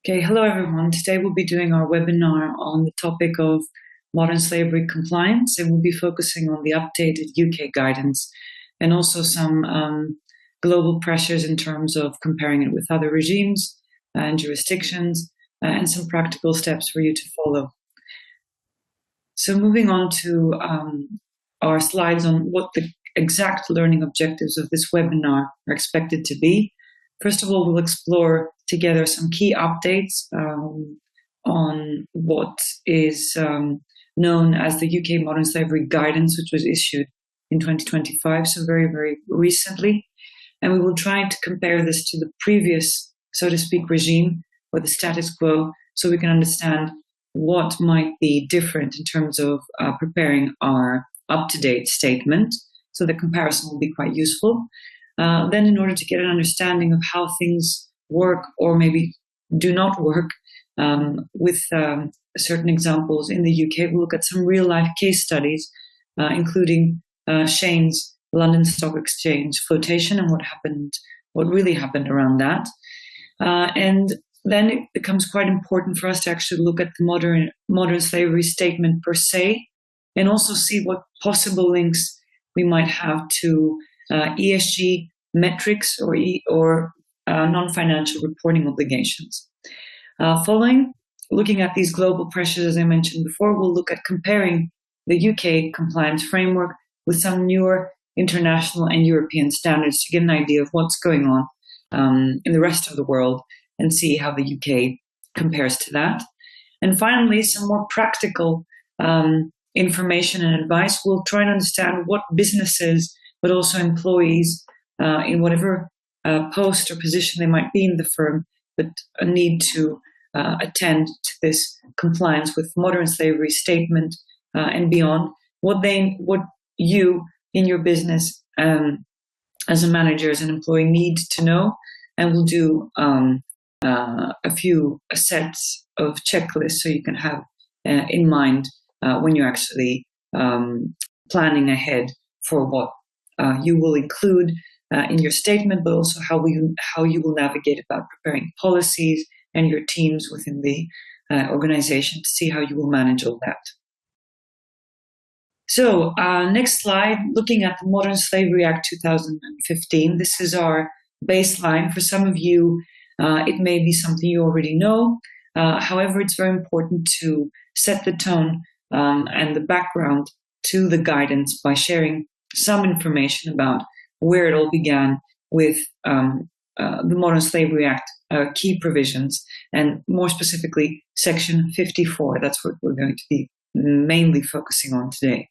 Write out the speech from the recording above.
Okay, hello everyone. Today we'll be doing our webinar on the topic of modern slavery compliance, and we'll be focusing on the updated UK guidance and also some global pressures in terms of comparing it with other regimes and jurisdictions and some practical steps for you to follow. So moving on to our slides on what the exact learning objectives of this webinar are expected to be. First of all, we'll explore together some key updates on what is known as the UK Modern Slavery Guidance, which was issued in 2025, so very, very recently. And we will try to compare this to the previous, so to speak, regime or the status quo, so we can understand what might be different in terms of preparing our up-to-date statement. So the comparison will be quite useful. Then in order to get an understanding of how things work or maybe do not work with certain examples in the UK, we'll look at some real-life case studies, including Shane's London Stock Exchange flotation and what really happened around that. And then it becomes quite important for us to actually look at the modern slavery statement per se, and also see what possible links we might have to ESG metrics or non-financial reporting obligations. Following, looking at these global pressures, as I mentioned before, we'll look at comparing the UK compliance framework with some newer international and European standards to get an idea of what's going on in the rest of the world and see how the UK compares to that. And finally, some more practical information and advice. We'll try and understand what businesses, but also employees in whatever post or position they might be in the firm, but need to attend to this compliance with modern slavery statement and beyond, what you in your business as a manager, as an employee need to know. And we'll do a few sets of checklists so you can have in mind when you're actually planning ahead for what you will include in your statement, but also how you will navigate about preparing policies and your teams within the organization to see how you will manage all that. So next slide, looking at the Modern Slavery Act 2015. This is our baseline. For some of you, it may be something you already know. However, it's very important to set the tone and the background to the guidance by sharing some information about where it all began with the Modern Slavery Act key provisions, and more specifically, Section 54. That's what we're going to be mainly focusing on today.